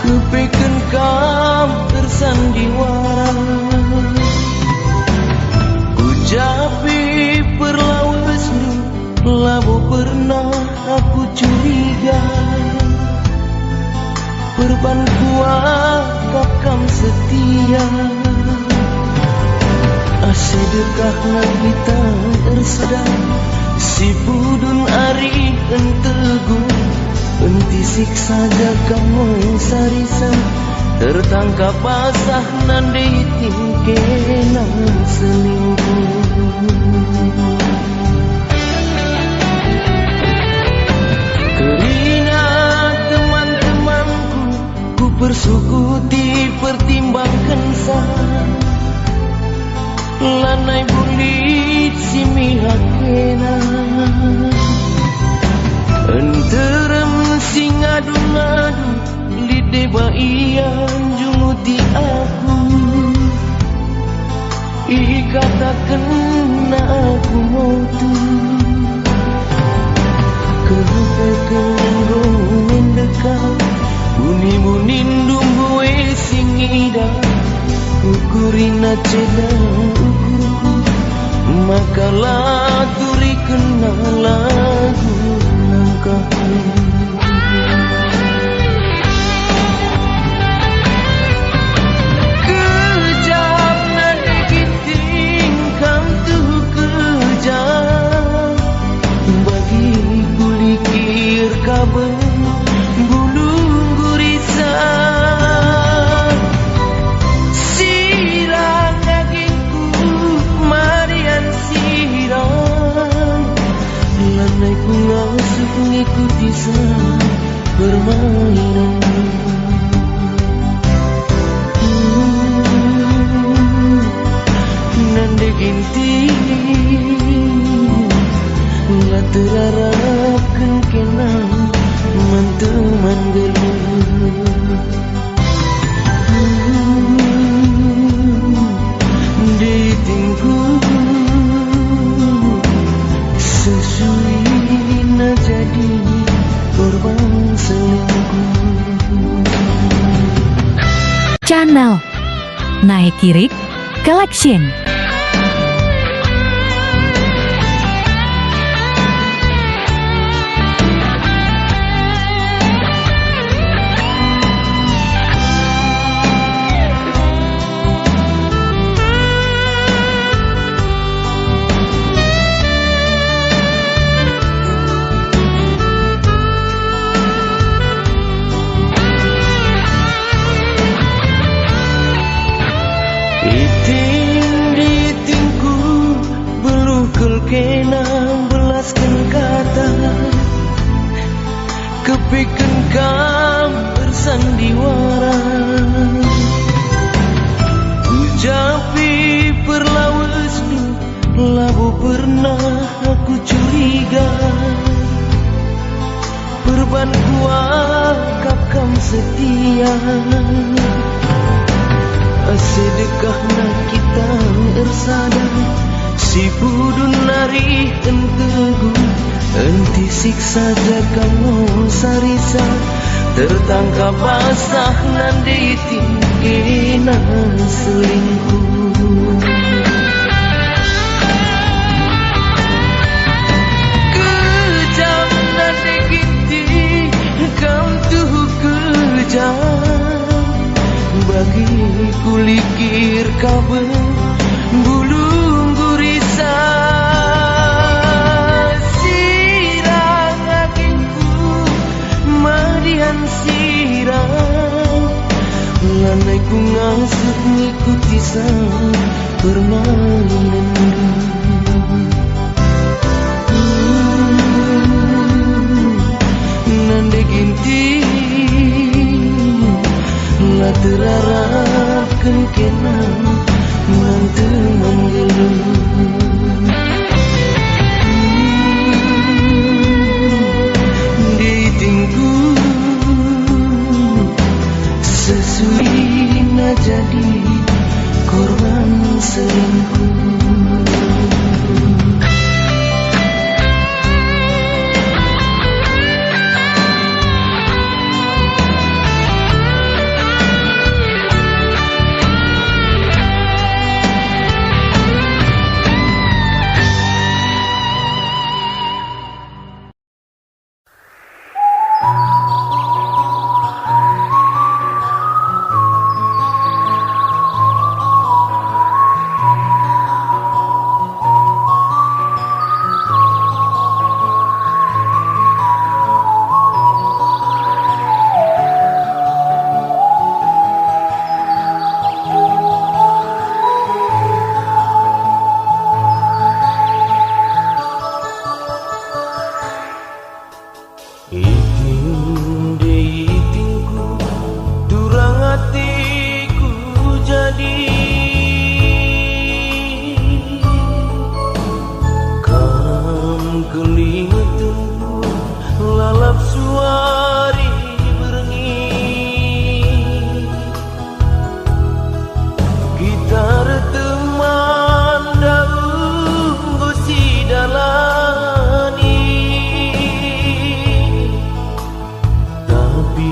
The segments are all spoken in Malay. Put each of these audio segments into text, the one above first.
Kepeken kam tersandiwara, ucapi perlawas labu pernah aku curiga. Perban kuat kam setia, sedekah kita tersadar. Si budun ari entegung, enti siksa kamu sarisan. Tertangkap basah nande tingkena selingkuh. Kerina teman-temanku, ku persukuti pertimbangkan sah. Lanai bulit si mihakena, enterem sing adu-adu lide baian junguti aku. Ikatakan na aku motu, kehepeken rongen dekat, buni-bunin dumbuwe sing idah. Ukurina cedang ukurku, makalah turi kena lagu langkahku. Kejam nanti giting kam tuh kejam, bagi kulikir kabel bulung gurisan. Lanaiku ngasuk ngikuti sang permainan. Nande ginti lah terarapkan kenang manteman gelut. Ditingku sesuai jadi korban selingkuh. Channel Naik Kirik Collection. Ditingku belukul kenang belaskan kata. Kepeken kam bersandiwara, ucapi perlawas labu pernah aku curiga. Perban kuat kam setia, sedekah nak kita tersadar. Si budun nari entegung, enti siksa kamu sarisa. Tertangkap basah nande tingkena selingkuh. Kejam nande ginti kam tuh kejam, bagi kulikir kabel bulung gurisan. Sirang aginku madian sirang, lanaiku ngasuk ngikuti sang permainan. Nande ginti lah terarapkan kenang manteman gelut. Ditingku sesuai jadi korban selingkuh. teman daun gusi dalani, tapi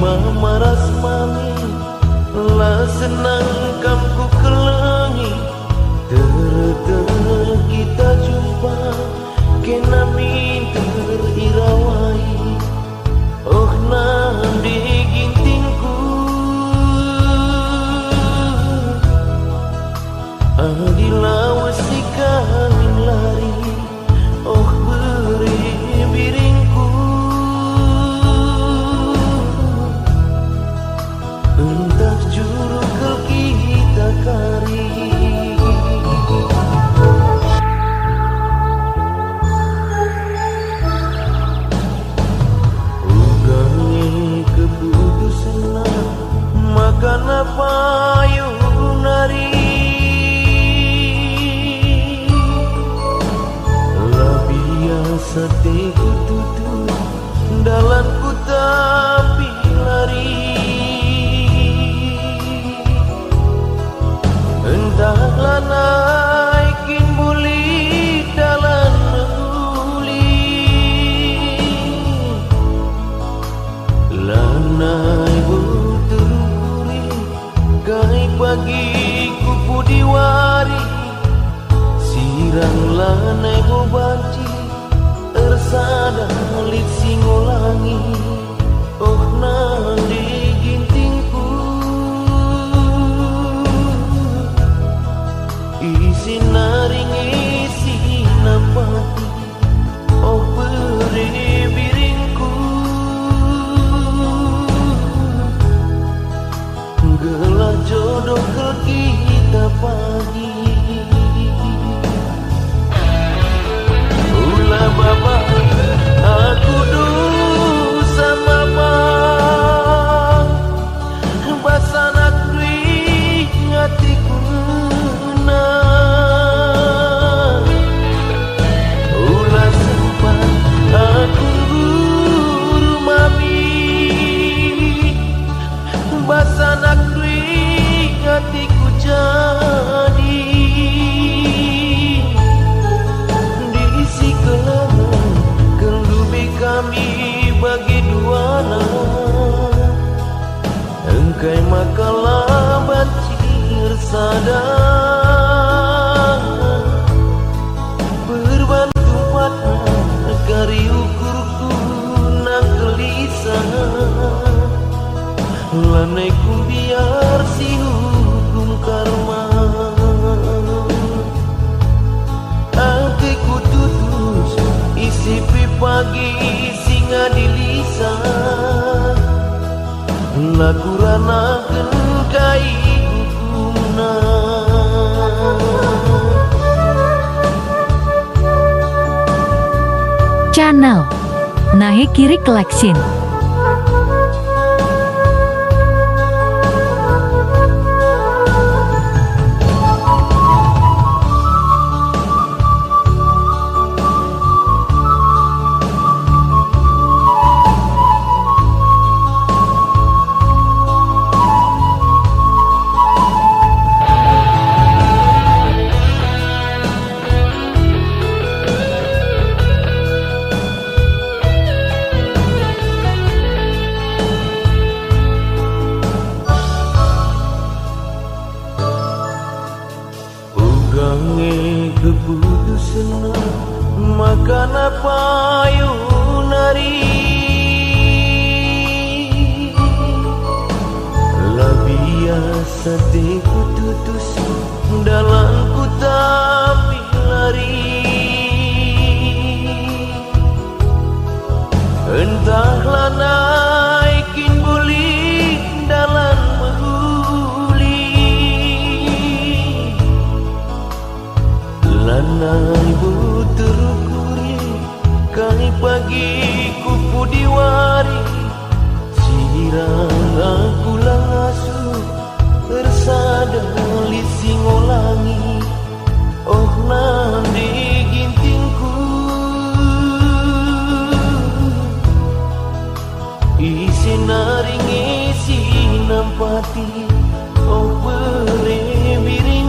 mamaras mami lah senang kamku kelangi. Ter kita jumpa kena min terirawai. Oh nanti gintingku adilah wasi kawin lari. Oh beri biringku entah juru ke kita kari. Makan apa yung nari lah biasa teku tutu dalam ku tapi lari. Entahlah naikin buli dalam menguli lah naik kai pagi kupu diwari sirang lanai bobanci ersada lit singolangi. Oh nanti gintingku isi naring isi napati. Oh beri biringku gelah jodoh ke kita pagi. Ulah bapa aku dosa mama basanak duit ngatiku na. Ulah sempat aku guru mami basanak hatiku jadi diisi kelaman kelubi kami bagi duana. Engkai makalah bancir sadar berbantu pada kari ukurku nang gelisah lanai ku biar si hukum karma. Hatiku tutus isi pagi singa dilisa laku ranakan kai hukumna. Channel Nahe Kiri Collection. Keputusan makan apa yung nari lah biasa teku tutus dalam ku tapi lari. Entahlah naikin buli dalam lanai butuh kuri kai pagi kupu diwari sirang aku langasu tersada lisingolangi. Oh nanti gintingku isi naring isi nampati. Oh beri biring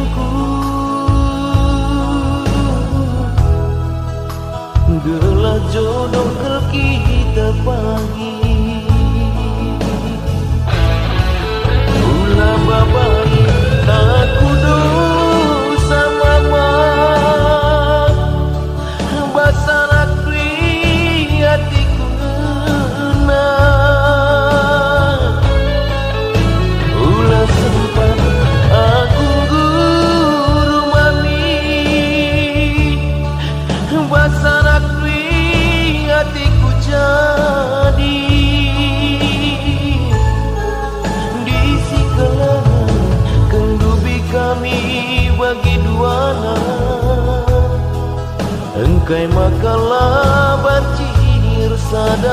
Bukai makalah banjir sadar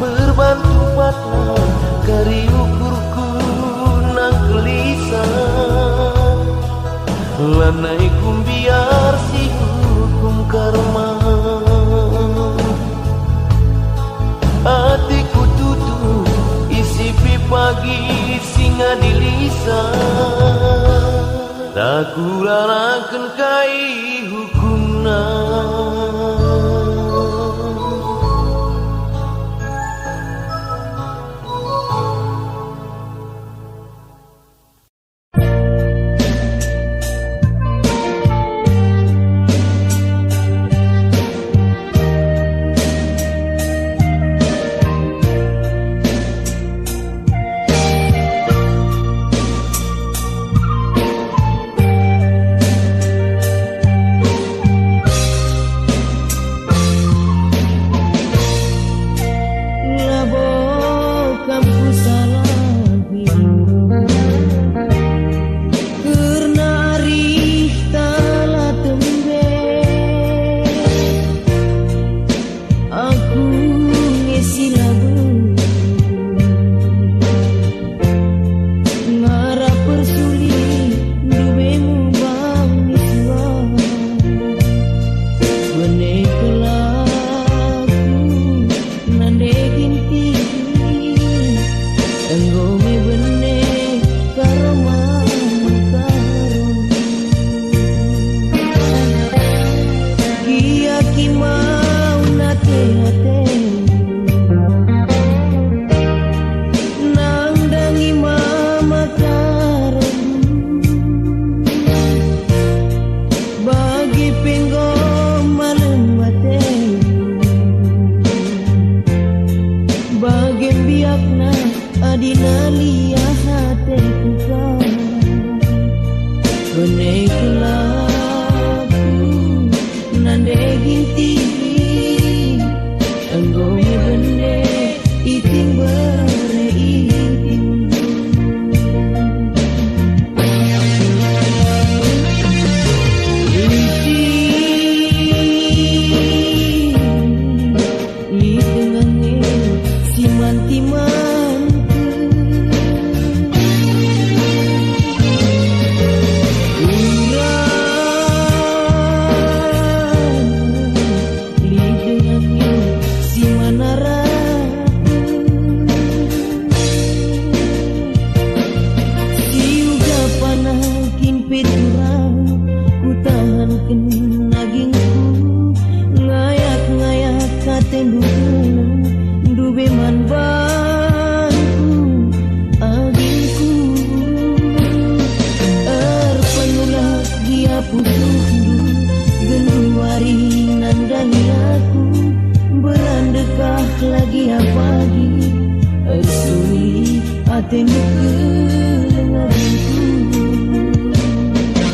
berbantu patna kari ukurku nang gelisah lanai kumbiar si hukum karma hatiku tutup isi pagi singa dilisa tak kuranakan kai hukumna.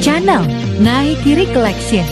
Channel Nahi Kiri Collection.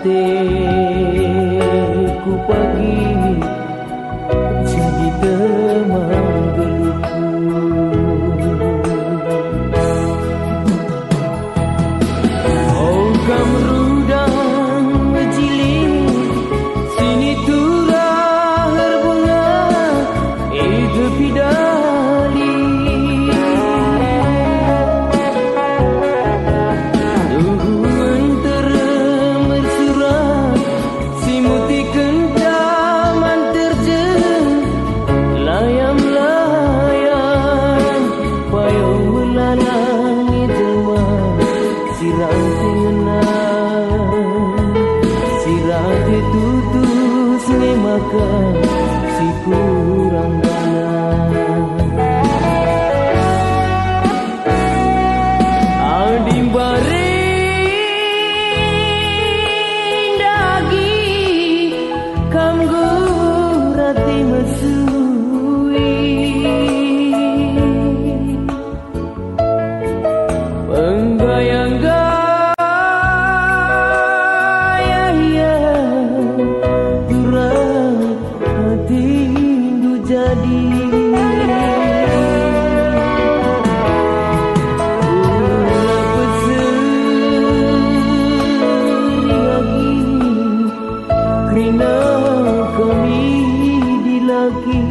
ku pagi jadi teman geluhku. Oh kamrudang menjiling sini turah berbunga itu pidali tutus makan si kurang dana adim baring dagi kam gurati mesui pengbayang jadi ulah peseri lagi kerana kami dilaki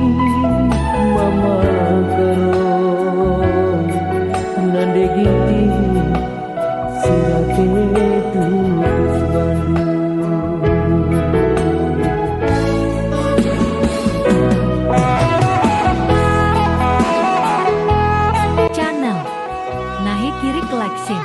mama karon nande giti sirate tutus Bandung. Nahi Kiri Collection.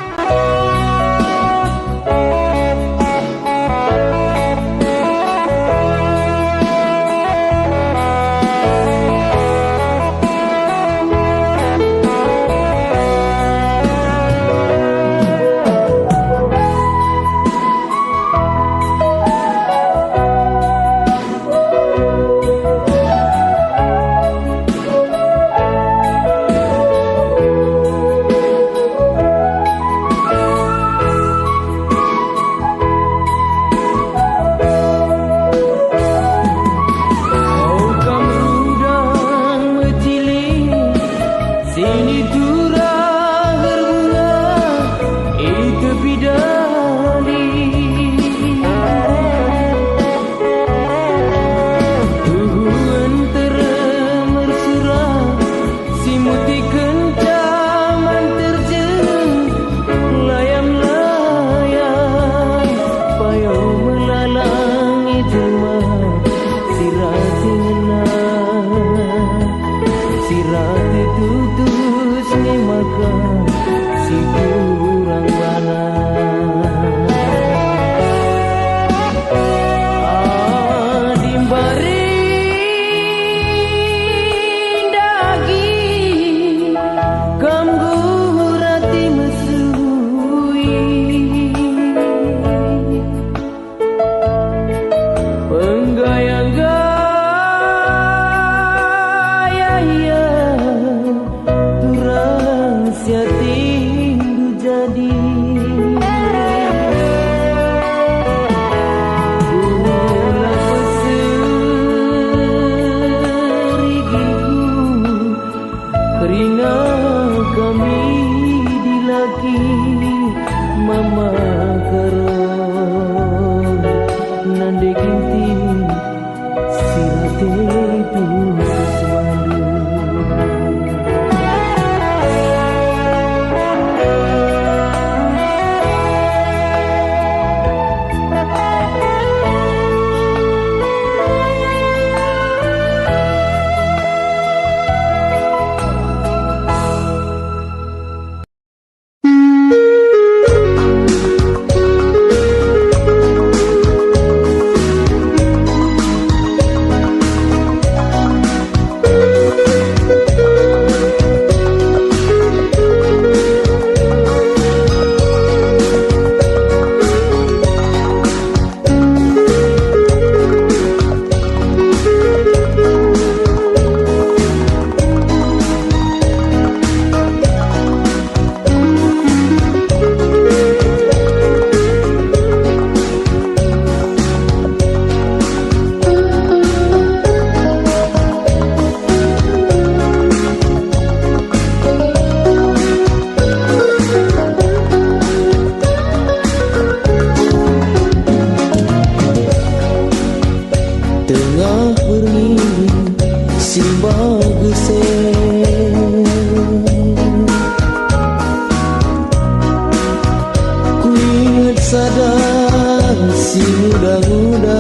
udang-udang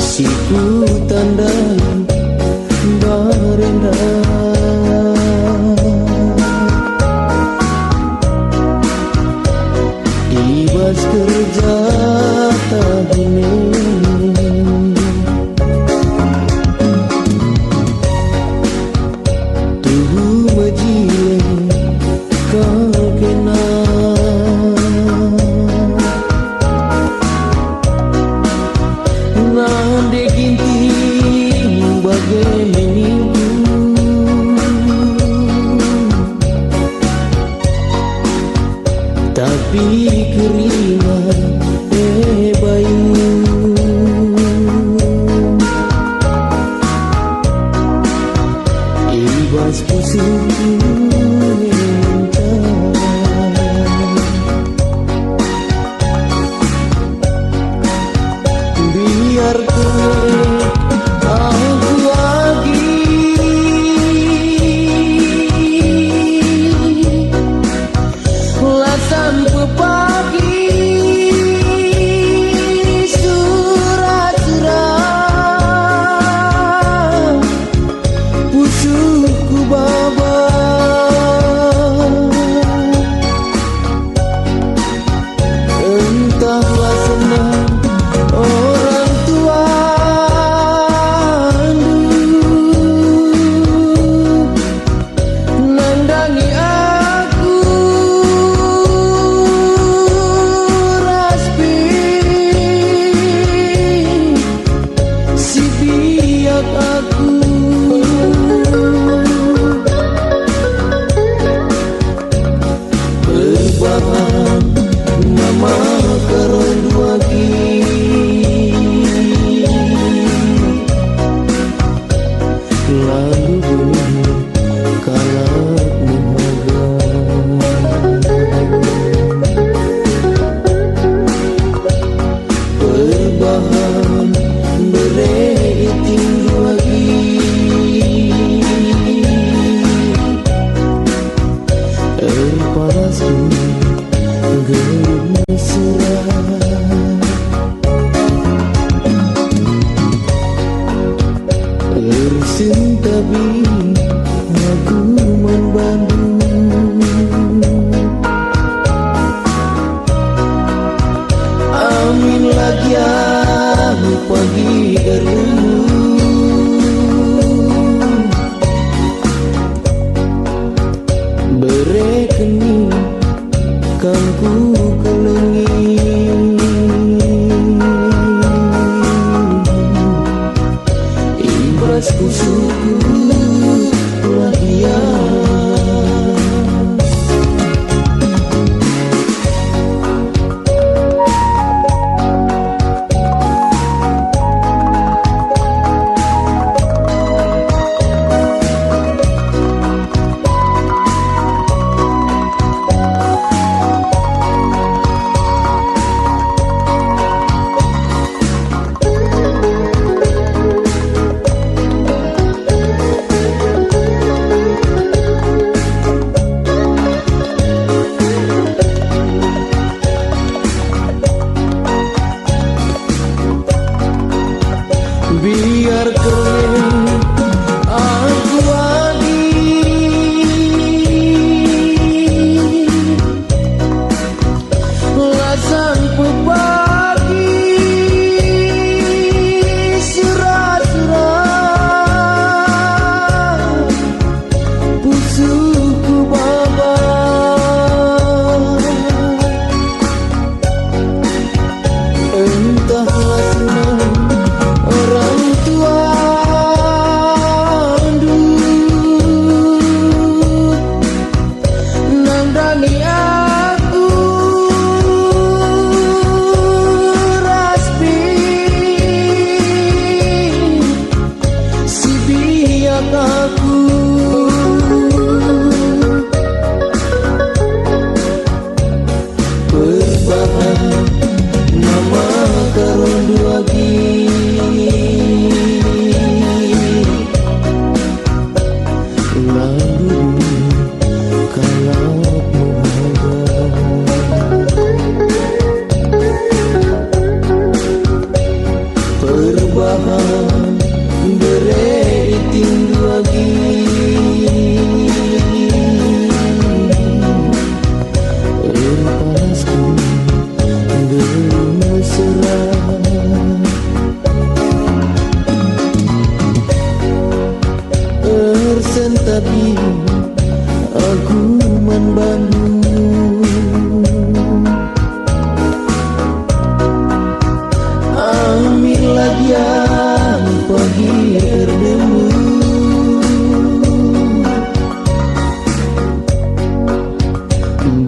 siku tandai barenda ibas kerja tahun tuhu majile kau kena nande ginting bagai menipu tapi keringat bayu ibas pusing biar aku lagi lasan pepagi surat-surat pusuku baba entahlah senang orang tua nandangi aku raspi si biak aku berbahan mama karon duagi lalu bunyi kalak muhaga berbahan bereiting duagi panas gelap mesra ersin tapi aku membandung amin lagi aku pagi dulu berekening kangku kelengi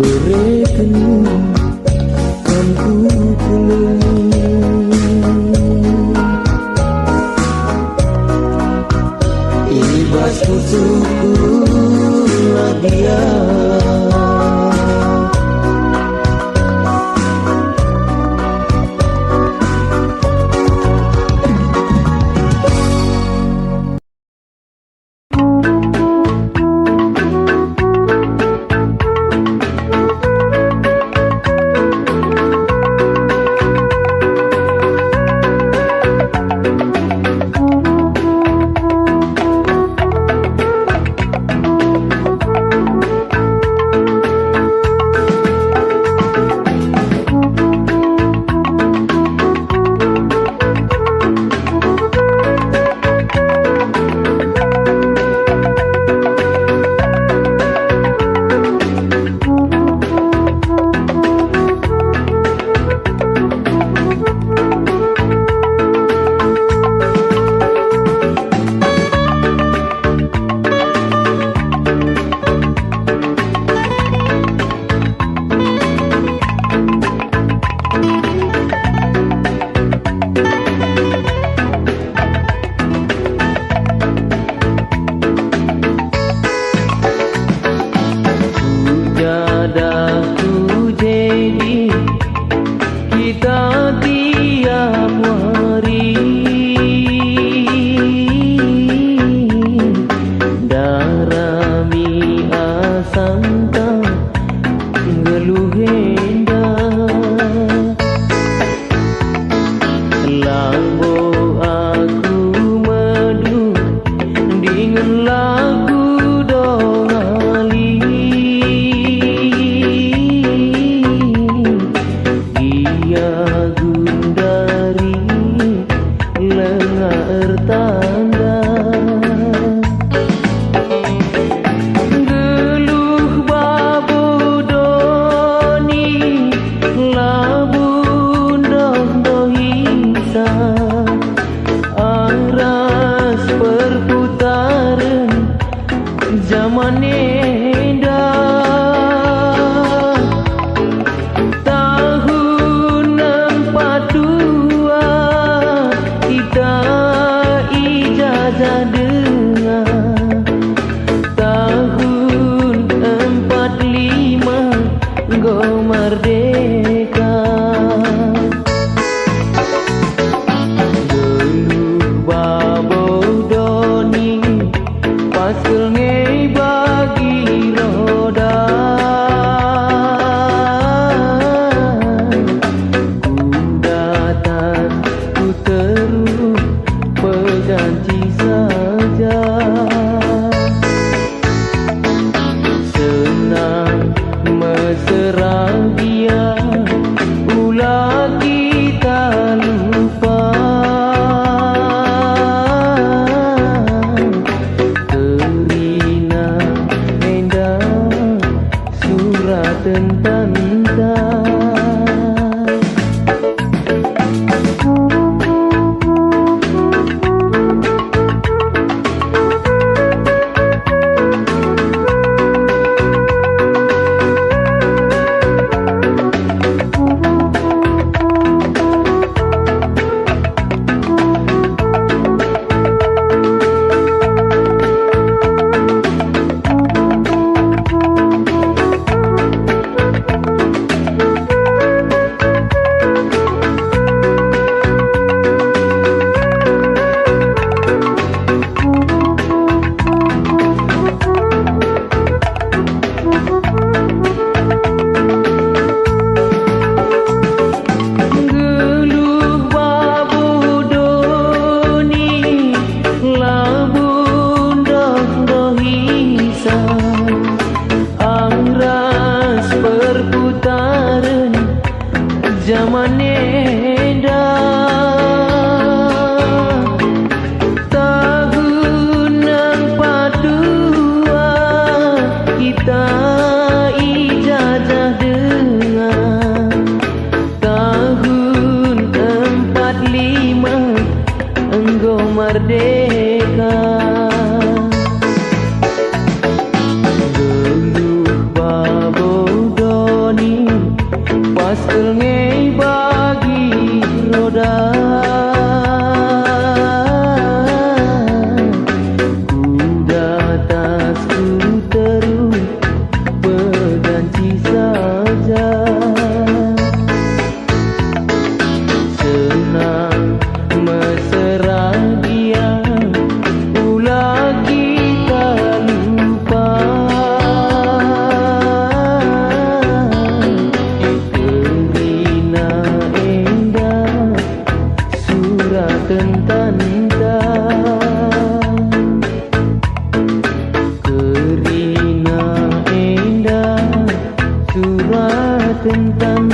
bereken kampu pulang ibas pusuku dia Geluh babodoni Tengei bagi roda, kuda tasku terus berganti saja. Senang mesra dia, ulah kita lupa. Kerina indah surat tentang, Kerina indah surat tentang.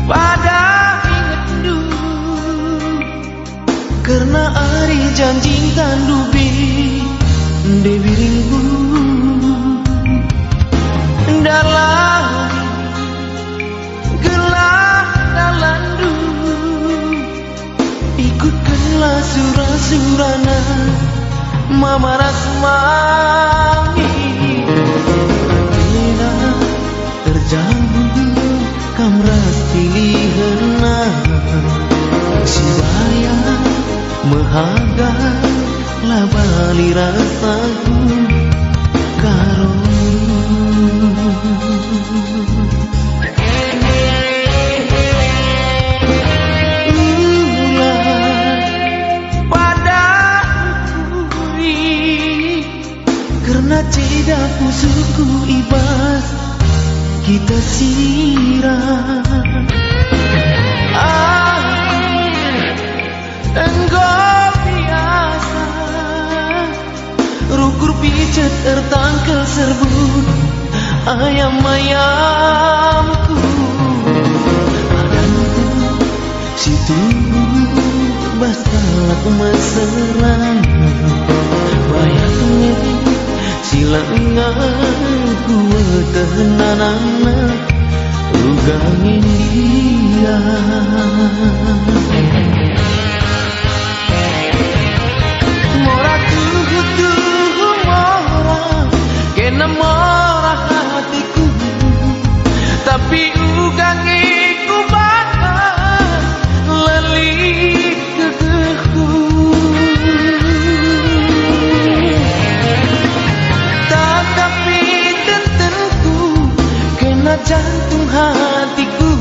Pada ingatku karena hari janji tandubi Dewi ringgu dalam gelap dalandu, ikutkanlah surah-surana Mama Rasmani. Lena terjangkau kamras pilihena Sidaya mehaga labali rasaku karo ulah pada kuri karena tidak usulku ibas kita sirah. Engkau biasa rukur pijet tertangkel serbut ayam-ayamku. Adanku situ basat meserang bayangnya silanganku tehenanana ugangin dia. Mora tuh mora kena mora hatiku, tapi ugangiku bakal lelik kegeku. Tetapi tentenku kena jantung hatiku,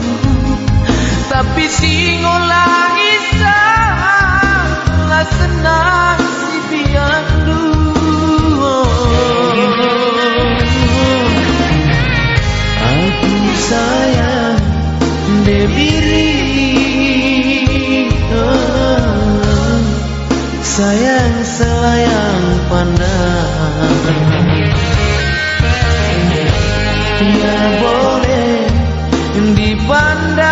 tapi singolah isang lah senang si piandu. Aku sayang debiri, sayang selayang pandang. Ya boleh dipandang,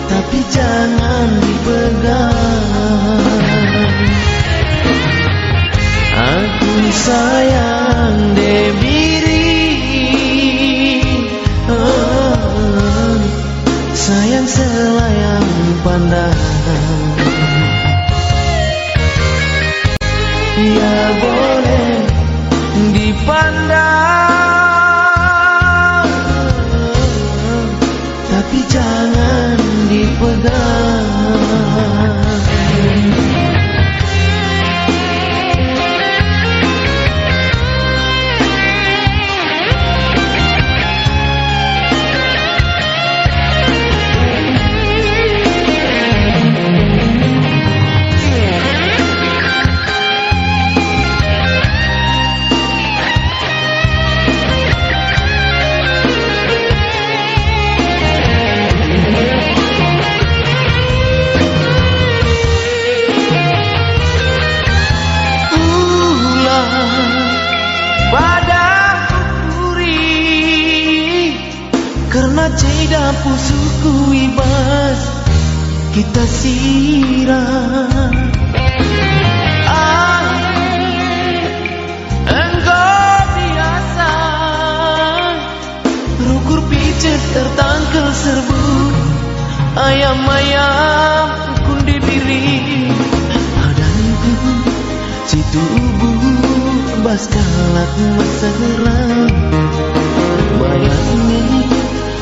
tapi jangan dipegang. Aku sayang debiri, sayang selayang pandang. Ya boleh dipandang, tapi jangan dipegang. Ceda pusuku ibas kita siram. Engkau biasa rukur pijet tertangkel serbu. Ayam-ayam kundi diri adanku si tubuh bas kalak masalah. Bayangin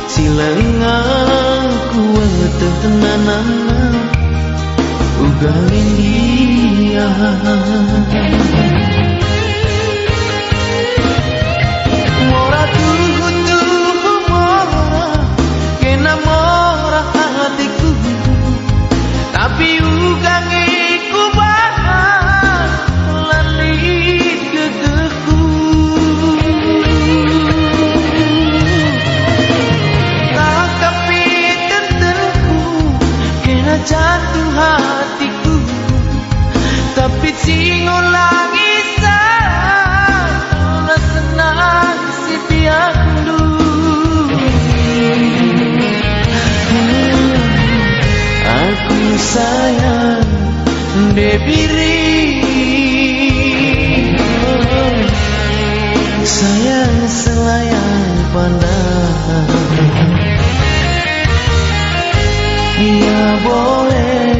silang kuat tenanana ugalin dia. Mora tuhu mora kena mora hatiku, tapi ugangiku bahas lalit gegeku. Jatuh hatiku, tapi singo lagi sana senang si piandu. Aku sayang debiri, sayang selayang pandang. Dia boleh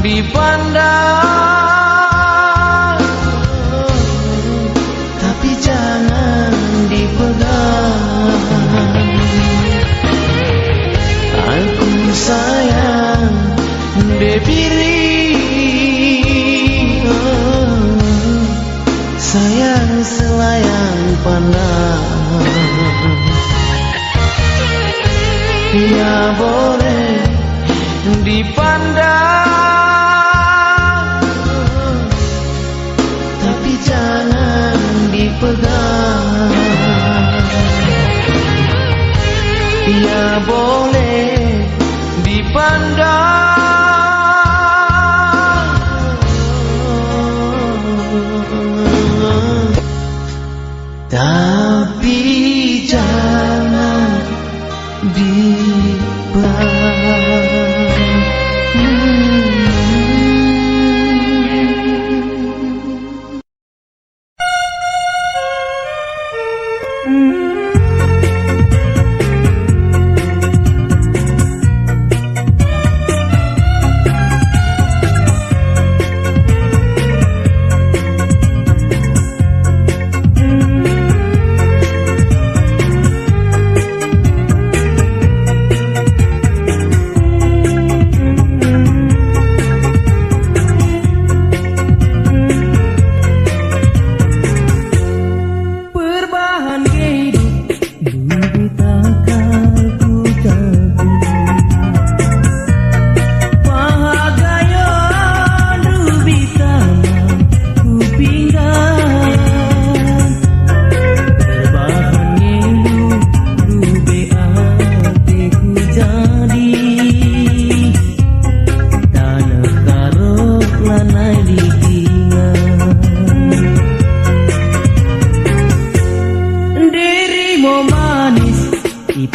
dipandang, tapi jangan dipegang. Aku sayang debiri, sayang selayang pandang. Dia boleh dipandang, tapi jangan dipegang. Dia boleh dipandang, tapi jangan dipegang.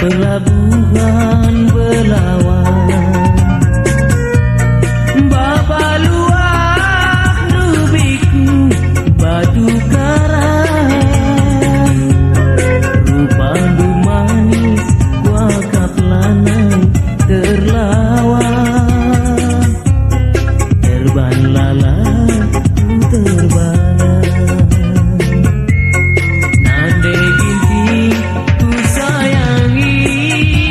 Pelabuhan Belawan, Babaluak Nubiku Batu Karang, Rupamu manis Kuakap lanai terlawan, Terban lalat ku terbaran, Nande binti ku sayangi.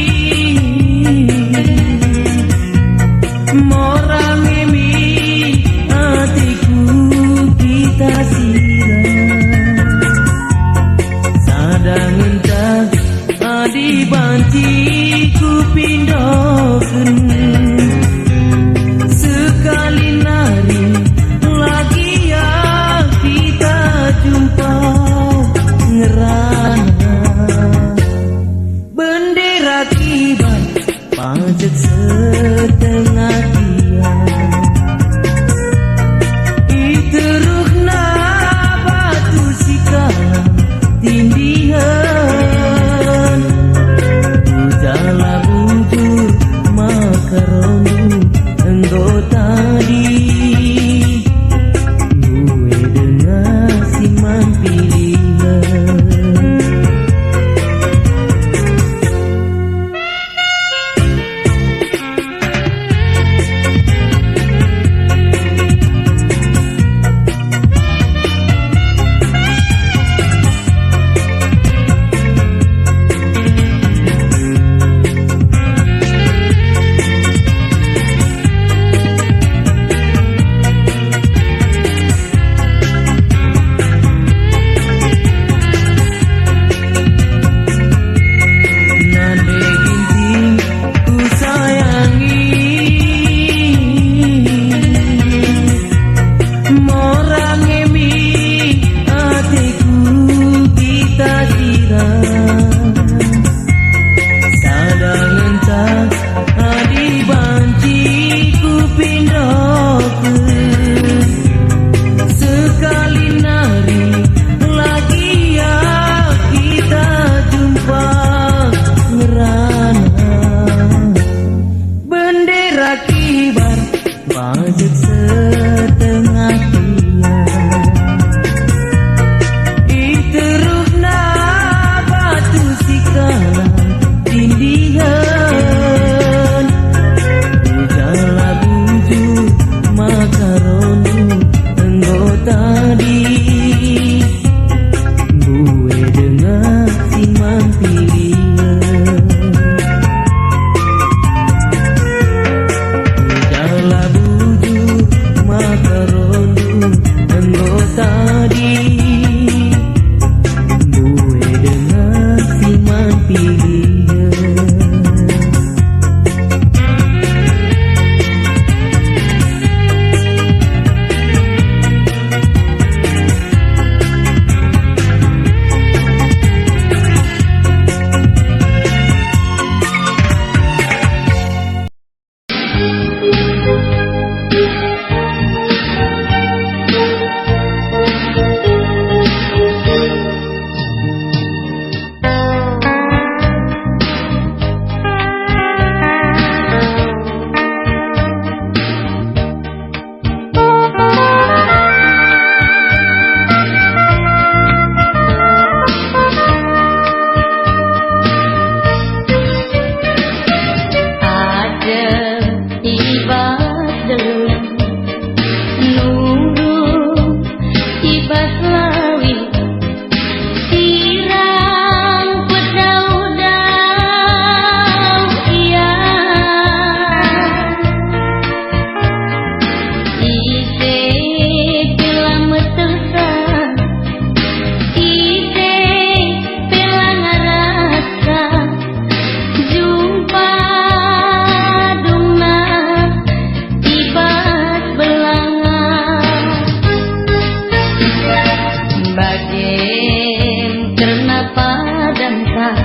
Bagem kenapa dan tak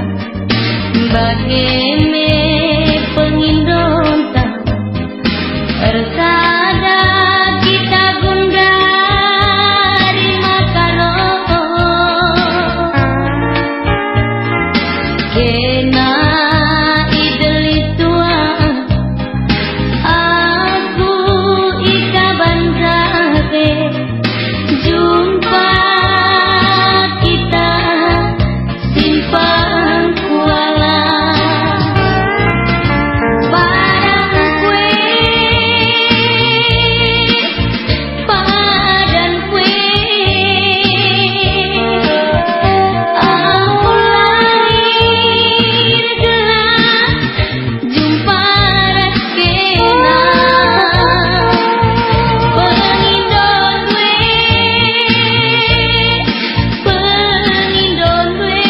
bageme pengindonta ersada kita gundari makaro kena ideli tua aku ika banjake jumpa kita simpan kuala padang kue aku lahir gelas jumpa raskena pengindon we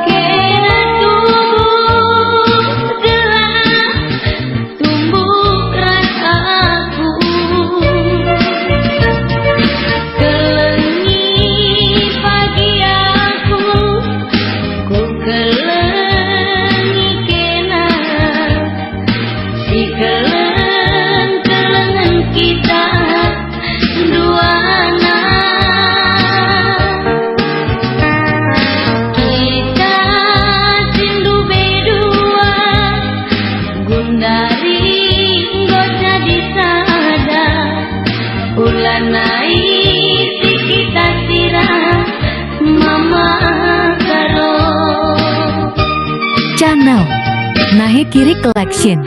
kena tumbuh gelas tumbuh rasaku kelengi pagi aku ku kelengi kena si kelengan kita duana kita sindu bedua gundari nggak jadi sada ulan naik si kita sirah mama karo Channel Nahe Kiri Collection.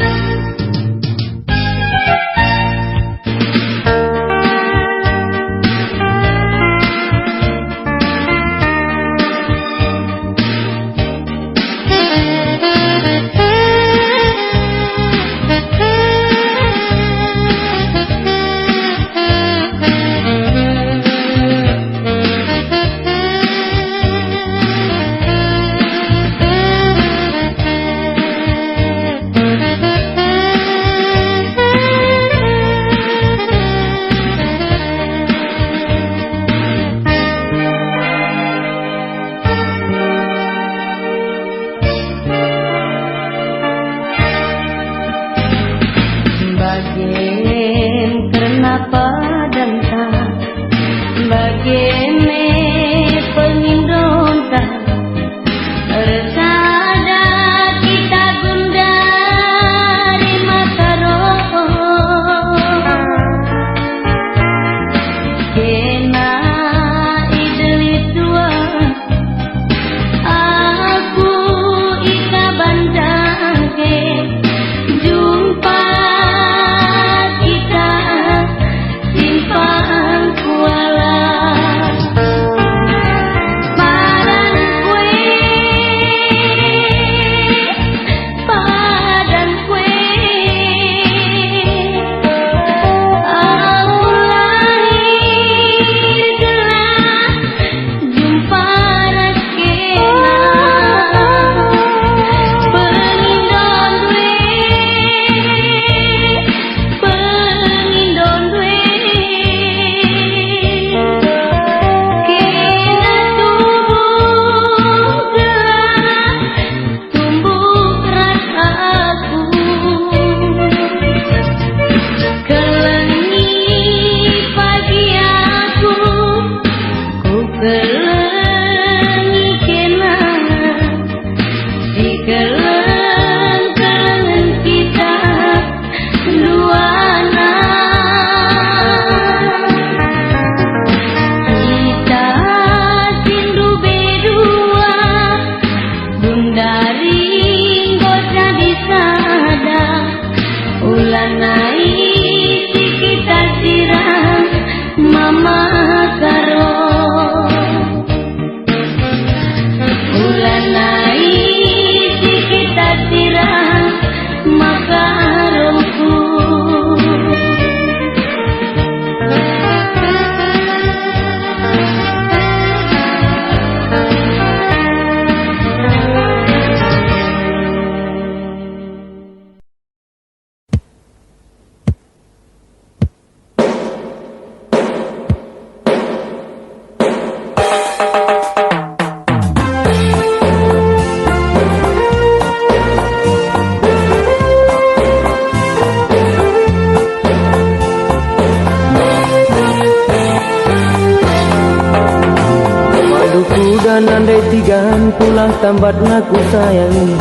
nandai tigan pulang tambat naku sayangi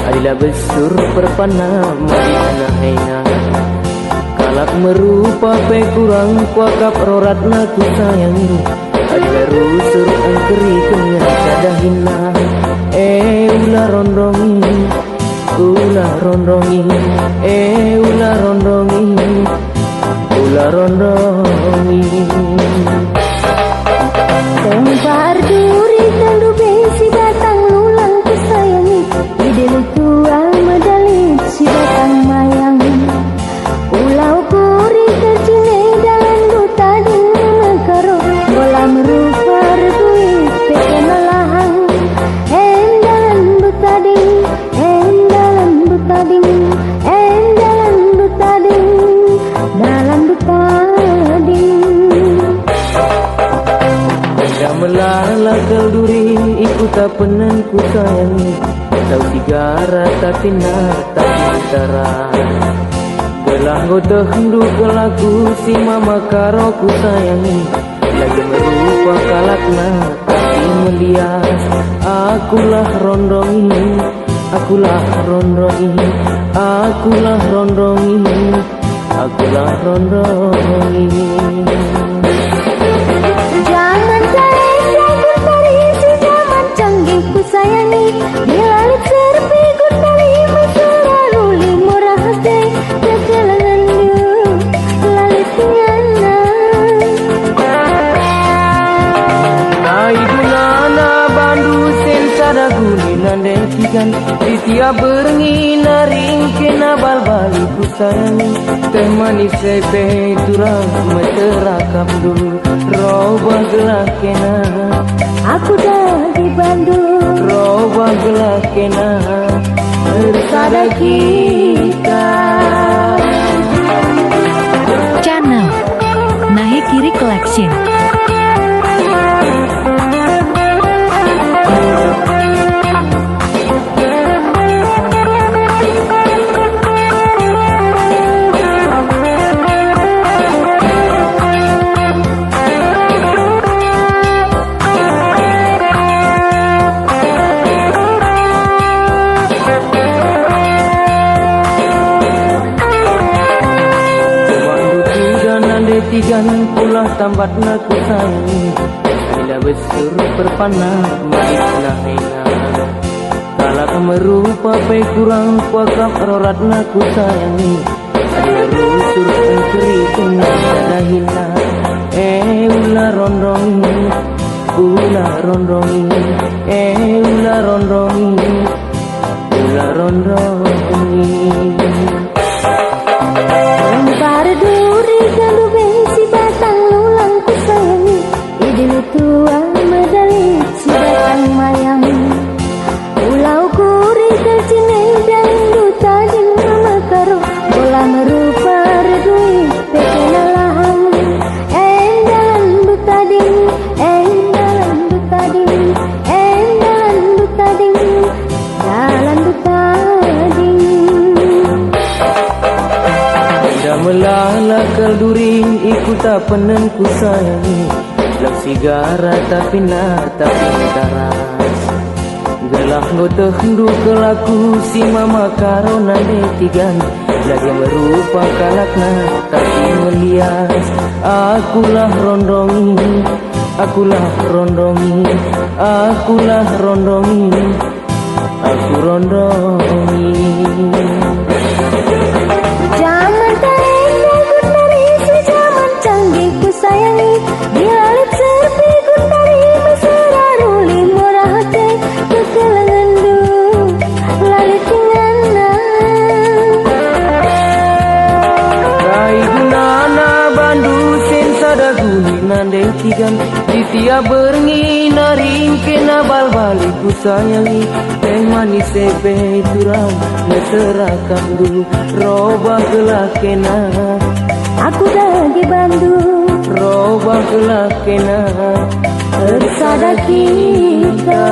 Adila besur perpana madina heina Kalak merupa pe kurang kuakap rorat naku sayangi Adila rusur angkeri kenyang sadahina ulah rondongi ulah rondongi ulah rondongi ulah rondongi Tempar duri tendu besi datang lulang kesayangi Idil tua medali si datang mayang Pulau kuri tercine dalam duta di negara Bola merupa redui peken lahang dalam duta ding dalam duta ding dalam duta ding dalam duta ding Melala kelduri ikut tak penen ku sayangi Tahu sigara tapi tapi tara Gelah gotoh hendu kelaku si mama karo ku sayangi Lagi merupa kalakna tapi melias Akulah rondongi akulah rondongi akulah rondongi akulah rondongi Jangan saya berisi zaman canggih ku sayangi Dilalit serpi ku tali mesra luli murah hati Kekelangan du lalit nyana Aidunana bandu sensada guni nandai tigan Di tiap berengi naring kena bal-bali ku sayangi Teh manis sepe turang meterakap dulu Roba gelah kena Aku dah di Bandung Roba gelah kena Bersada kita Channel Nahe Kiri Collection. Tigan pulah tambat naku sayangi Adila besur perpana madina heina Kalak merupa pe kurang kuakap rorat naku sayangi Adila rusur angkeri kenyang sadahina ulah rondongi ulah rondongi ulah rondongi ulah rondongi Lempar duri kalau besi batang lulang ku sayangi Idil tua medali si batang mayang Pulau kuri tercine dan duta di mekaro Bola merupa redui peken lahang dalam duta ding dalam duta ding dalam duta ding dalam duta ding Melala kelduri ikut tak penen ku sayangi Lak sigara tapi taras Gelah gotoh hendu kelaku si mama karo nande tigan Lagi merupa kalakna tapi melias Akulah rondongi akulah rondongi akulah rondongi aku rondongi Zaman terindah ku terisi zaman canggih ku sayangi Dilalit serpi ku tari mesra ruli murah hati Kekelangan du lalit ngana Aidunana bandu sensada guni nandai tigan Di tiap berengi naring kena bal-bali ku sayangi Teh manis sepe turang meterakam dulu Roba gelah kena Aku dah di Bandung Roba gelah kena Bersada kita